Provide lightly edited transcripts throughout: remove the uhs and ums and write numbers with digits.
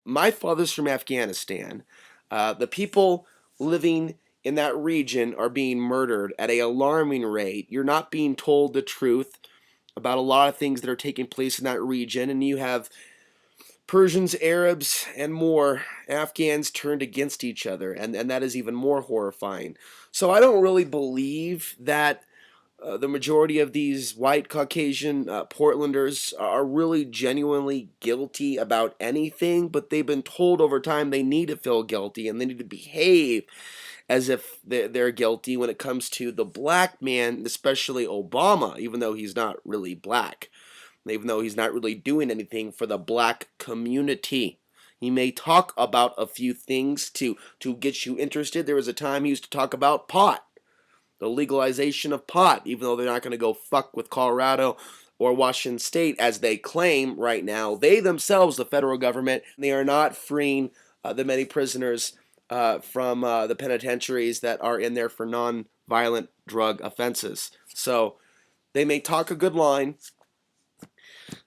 my father's from Afghanistan. The people living in that region are being murdered at an alarming rate. You're not being told the truth about a lot of things that are taking place in that region, and you have Persians, Arabs, and more Afghans turned against each other, and that is even more horrifying. So I don't really believe that the majority of these white Caucasian Portlanders are really genuinely guilty about anything, but they've been told over time they need to feel guilty and they need to behave as if they're guilty when it comes to the black man, especially Obama, even though he's not really black, even though he's not really doing anything for the black community. He may talk about a few things to get you interested. There was a time he used to talk about pot, the legalization of pot, even though they're not going to go fuck with Colorado or Washington State as they claim right now. They themselves, the federal government, they are not freeing the many prisoners from the penitentiaries that are in there for non-violent drug offenses. So they may talk a good line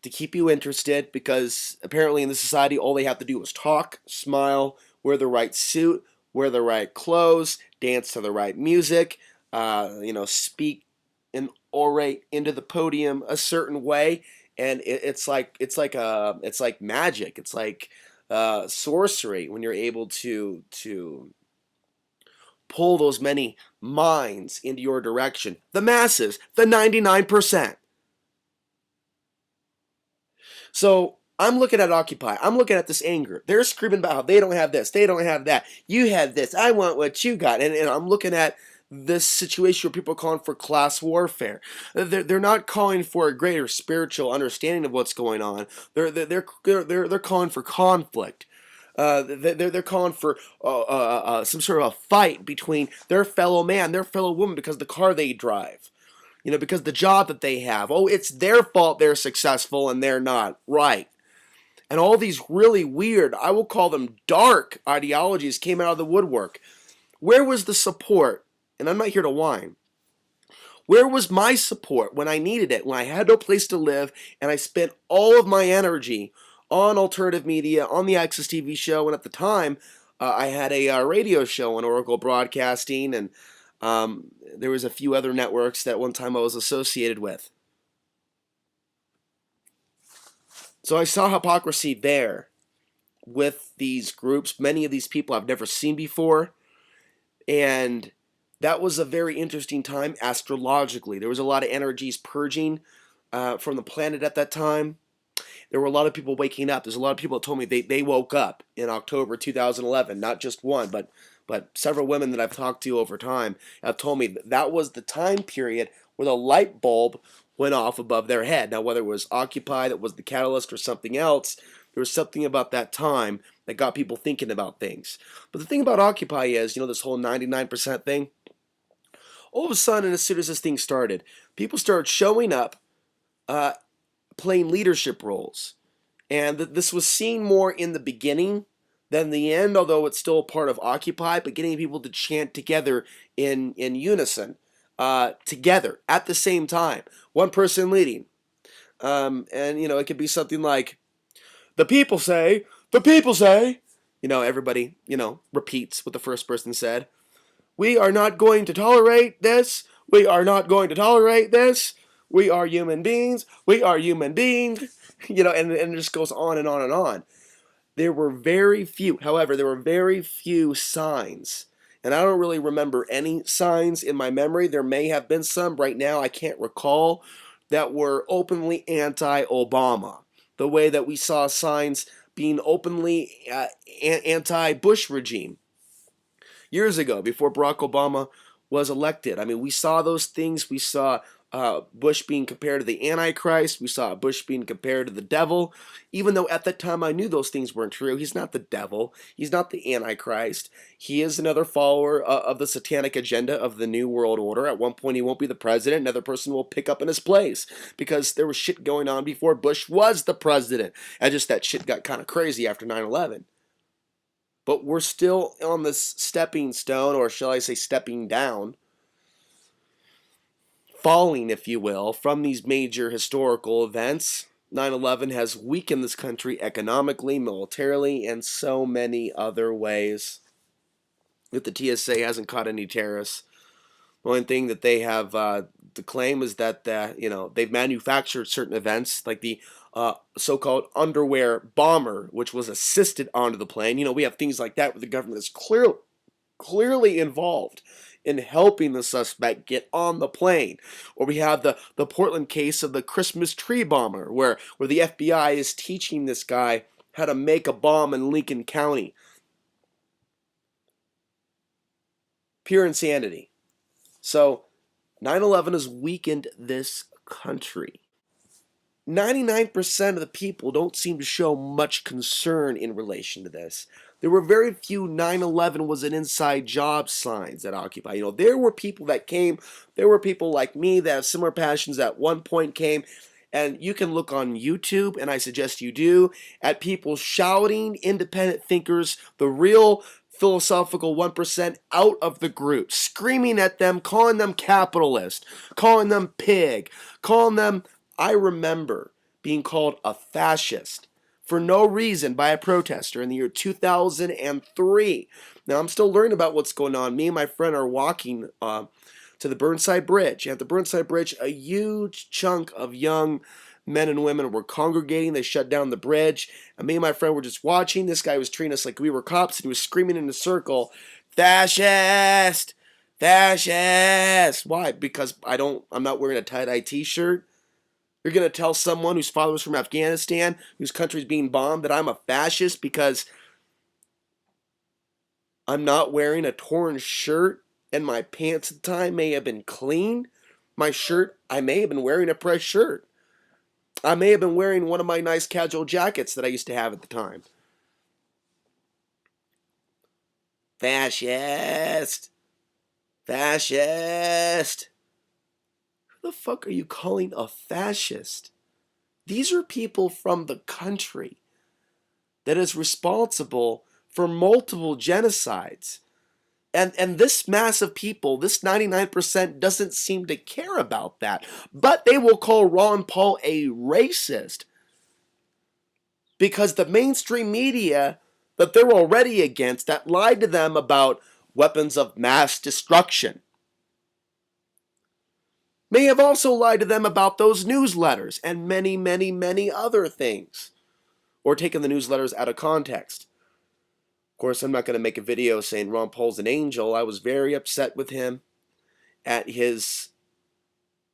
to keep you interested, because apparently in this society all they have to do is talk, smile, wear the right suit, wear the right clothes, dance to the right music, speak and orate into the podium a certain way, and it's like magic. It's like sorcery when you're able to pull those many minds into your direction. The masses, the 99%. So I'm looking at Occupy. I'm looking at this anger. They're screaming about how they don't have this, they don't have that. You have this. I want what you got. And I'm looking at this situation where people are calling for class warfare. They're not calling for a greater spiritual understanding of what's going on. They're calling for conflict. They're calling for some sort of a fight between their fellow man, their fellow woman, because of the car they drive. Because the job that they have. Oh, it's their fault they're successful and they're not. Right. And all these really weird, I will call them dark ideologies came out of the woodwork. Where was the support? And I'm not here to whine. Where was my support when I needed it, when I had no place to live, and I spent all of my energy on alternative media, on the Access TV show, and at the time, I had a radio show on Oracle Broadcasting, and there was a few other networks that one time I was associated with. So I saw hypocrisy there with these groups. Many of these people I've never seen before, and that was a very interesting time astrologically. There was a lot of energies purging from the planet at that time. There were a lot of people waking up. There's a lot of people that told me they woke up in October 2011, not just one, but several women that I've talked to over time have told me that was the time period where the light bulb went off above their head. Now, whether it was Occupy that was the catalyst or something else, there was something about that time that got people thinking about things. But the thing about Occupy is, this whole 99% thing, all of a sudden, as soon as this thing started, people started showing up, playing leadership roles. And this was seen more in the beginning than the end, although it's still a part of Occupy, but getting people to chant together in unison, together, at the same time. One person leading. And, it could be something like, the people say, everybody, repeats what the first person said. We are not going to tolerate this. We are not going to tolerate this. We are human beings. We are human beings. And it just goes on and on and on. There were very few signs. And I don't really remember any signs in my memory. There may have been some. Right now, I can't recall that were openly anti-Obama. The way that we saw signs being openly anti-Bush regime years ago, before Barack Obama was elected. I mean, we saw those things. We saw Bush being compared to the Antichrist. We saw Bush being compared to the devil. Even though at that time I knew those things weren't true. He's not the devil. He's not the Antichrist. He is another follower of the satanic agenda of the New World Order. At one point he won't be the president. Another person will pick up in his place, because there was shit going on before Bush was the president. And just that shit got kind of crazy after 9/11. But we're still on this stepping stone, or shall I say stepping down, falling, if you will, from these major historical events. 9/11 has weakened this country economically, militarily, and so many other ways. If the TSA hasn't caught any terrorists, the only thing that they have to claim is that they've manufactured certain events, like the so-called underwear bomber, which was assisted onto the plane. We have things like that where the government is clearly involved in helping the suspect get on the plane. Or we have the Portland case of the Christmas tree bomber, where the FBI is teaching this guy how to make a bomb in Lincoln County. Pure insanity. So 9/11 has weakened this country. 99% of the people don't seem to show much concern in relation to this. There were very few 9/11 was an inside job signs at Occupy. There were people that came, there were people like me that have similar passions at one point came, and you can look on YouTube, and I suggest you do, at people shouting independent thinkers, the real philosophical 1% out of the group, screaming at them, calling them capitalist, calling them pig, calling them. I remember being called a fascist for no reason by a protester in the year 2003. Now, I'm still learning about what's going on. Me and my friend are walking to the Burnside Bridge. At the Burnside Bridge, a huge chunk of young men and women were congregating. They shut down the bridge, and me and my friend were just watching. This guy was treating us like we were cops, and he was screaming in a circle, "Fascist! Fascist!" Why? Because I'm not wearing a tie-dye t-shirt. You're going to tell someone whose father was from Afghanistan, whose country is being bombed, that I'm a fascist because I'm not wearing a torn shirt and my pants at the time may have been clean? My shirt, I may have been wearing a fresh shirt. I may have been wearing one of my nice casual jackets that I used to have at the time. Fascist! Fascist! Who the fuck are you calling a fascist? These are people from the country that is responsible for multiple genocides. And this mass of people, this 99%, doesn't seem to care about that. But they will call Ron Paul a racist because the mainstream media that they're already against, that lied to them about weapons of mass destruction, may have also lied to them about those newsletters and many, many, many other things, or taken the newsletters out of context. Of course, I'm not going to make a video saying Ron Paul's an angel. I was very upset with him at his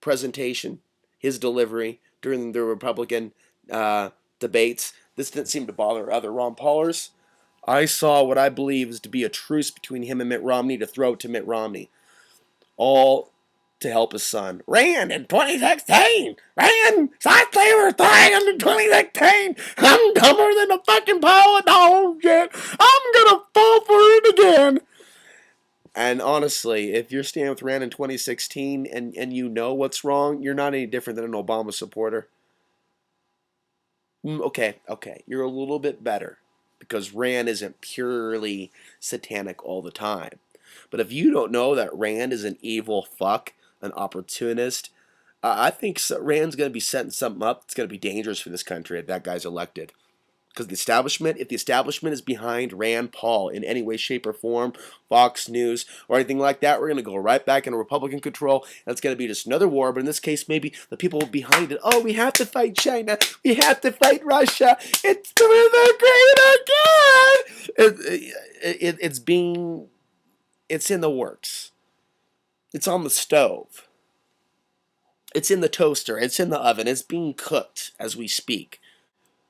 presentation, his delivery during the Republican debates. This didn't seem to bother other Ron Paulers. I saw what I believe is to be a truce between him and Mitt Romney to throw to Mitt Romney. All to help his son. Ran in 2016! Ran! I they were trying in 2016! I'm dumber than a fucking pile of dog shit! I'm gonna fall for it again! And honestly, if you're standing with Rand in 2016 and you know what's wrong, you're not any different than an Obama supporter. Okay, you're a little bit better because Rand isn't purely satanic all the time. But if you don't know that Rand is an evil fuck, an opportunist, I think Rand's going to be setting something up that's going to be dangerous for this country if that guy's elected. Because if the establishment is behind Rand Paul in any way, shape, or form, Fox News, or anything like that, we're going to go right back into Republican control, and it's going to be just another war, but in this case, maybe the people behind it, oh, we have to fight China, we have to fight Russia, it's for the greater good! It's in the works. It's on the stove. It's in the toaster. It's in the oven. It's being cooked as we speak.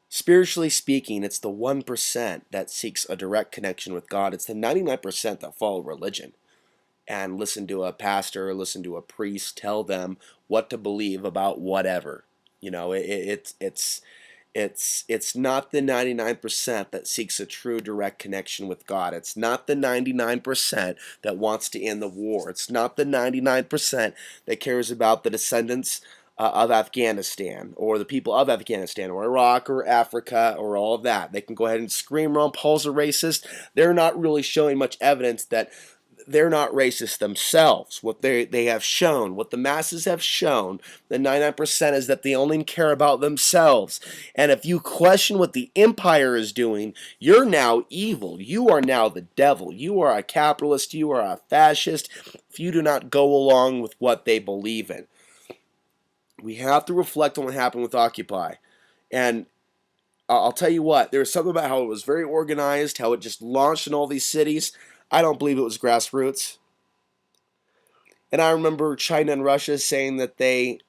Spiritually speaking, it's the 1% that seeks a direct connection with God. It's the 99% that follow religion and listen to a pastor, listen to a priest, tell them what to believe about whatever. It's not the 99% that seeks a true direct connection with God. It's not the 99% that wants to end the war. It's not the 99% that cares about the descendants of Afghanistan or the people of Afghanistan or Iraq or Africa or all of that. They can go ahead and scream Ron Paul's a racist. They're not really showing much evidence that they're not racist themselves. What they have shown, what the masses have shown, the 99% is that they only care about themselves. And if you question what the empire is doing, you're now evil. You are now the devil. You are a capitalist. You are a fascist if you do not go along with what they believe in. We have to reflect on what happened with Occupy. And I'll tell you what, there's something about how it was very organized, how it just launched in all these cities. I don't believe it was grassroots. And I remember China and Russia saying that they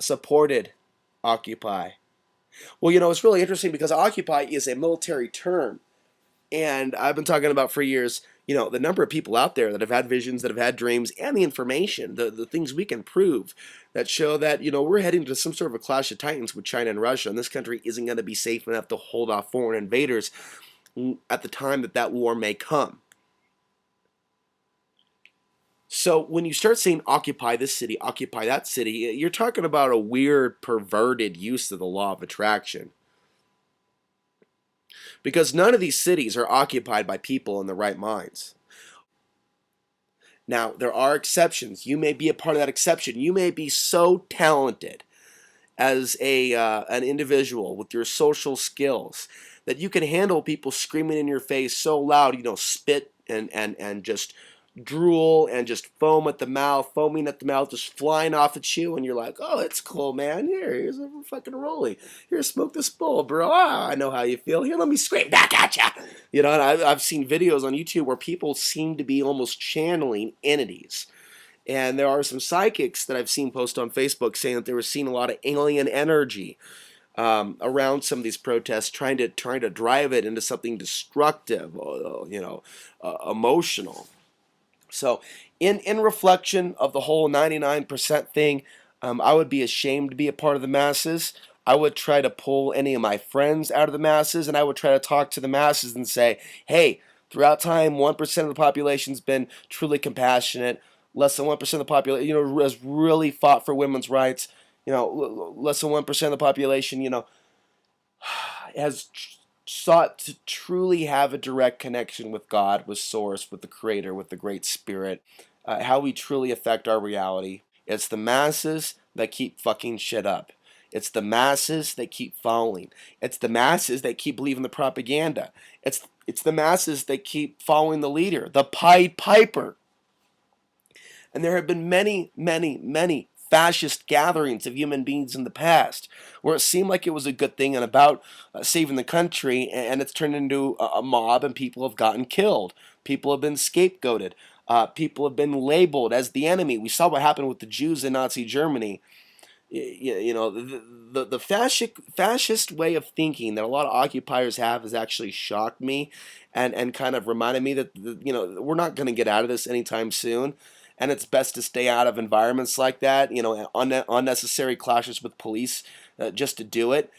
supported Occupy. Well, it's really interesting because Occupy is a military term. And I've been talking about for years, the number of people out there that have had visions, that have had dreams, and the information, the things we can prove that show that, we're heading to some sort of a clash of titans with China and Russia, and this country isn't going to be safe enough to hold off foreign invaders at the time that war may come. So when you start saying occupy this city, occupy that city, you're talking about a weird, perverted use of the law of attraction. Because none of these cities are occupied by people in the right minds. Now, there are exceptions. You may be a part of that exception. You may be so talented as an individual with your social skills that you can handle people screaming in your face so loud, spit and just drool and just foaming at the mouth, just flying off at you, and you're like, oh, it's cool, man. Here's a fucking rollie. Here, smoke this bowl, bro. I know how you feel. Here, let me scream back at you. And I've seen videos on YouTube where people seem to be almost channeling entities. And there are some psychics that I've seen post on Facebook saying that they were seeing a lot of alien energy around some of these protests, trying to drive it into something destructive, emotional. So, in reflection of the whole 99% thing, I would be ashamed to be a part of the masses. I would try to pull any of my friends out of the masses, and I would try to talk to the masses and say, hey, throughout time, 1% of the population's been truly compassionate. Less than 1% of the population, has really fought for women's rights. Less than 1% of the population, has sought to truly have a direct connection with God, with Source, with the Creator, with the Great Spirit, how we truly affect our reality. It's the masses that keep fucking shit up. It's the masses that keep following. It's the masses that keep believing the propaganda. It's the masses that keep following the leader, the Pied Piper. And there have been many, many, many fascist gatherings of human beings in the past where it seemed like it was a good thing and about saving the country, and it's turned into a mob, and people have gotten killed. People have been scapegoated. People have been labeled as the enemy. We saw what happened with the Jews in Nazi Germany. The fascist way of thinking that a lot of occupiers have has actually shocked me, and kind of reminded me that we're not going to get out of this anytime soon, and it's best to stay out of environments like that. Unnecessary clashes with police just to do it.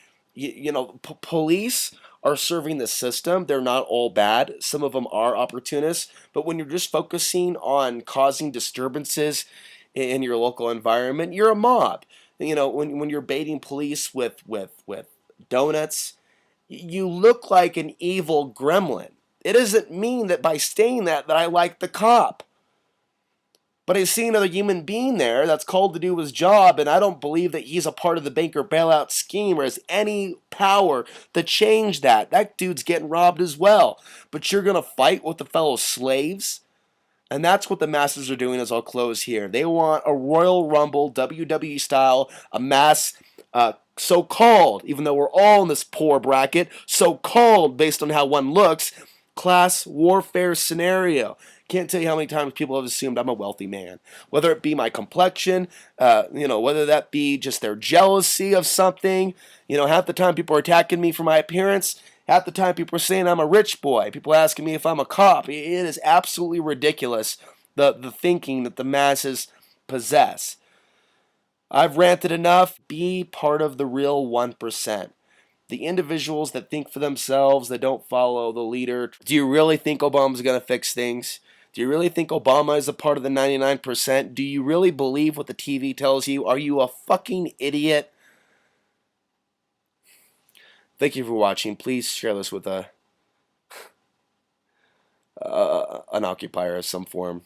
Police are serving the system. They're not all bad. Some of them are opportunists, but when you're just focusing on causing disturbances in your local environment, you're a mob. When you're baiting police with donuts, you look like an evil gremlin. It doesn't mean that by saying that I like the cop. But I see another human being there that's called to do his job, and I don't believe that he's a part of the banker bailout scheme or has any power to change that. That dude's getting robbed as well. But you're going to fight with the fellow slaves? And that's what the masses are doing, as I'll close here. They want a Royal Rumble, WWE style, a mass, so-called, even though we're all in this poor bracket, so-called, based on how one looks, class warfare scenario. Can't tell you how many times people have assumed I'm a wealthy man. Whether it be my complexion, whether that be just their jealousy of something. Half the time people are attacking me for my appearance. Half the time people are saying I'm a rich boy. People are asking me if I'm a cop. It is absolutely ridiculous, the thinking that the masses possess. I've ranted enough. Be part of the real 1%. The individuals that think for themselves, that don't follow the leader. Do you really think Obama's going to fix things? Do you really think Obama is a part of the 99%? Do you really believe what the TV tells you? Are you a fucking idiot? Thank you for watching. Please share this with an occupier of some form.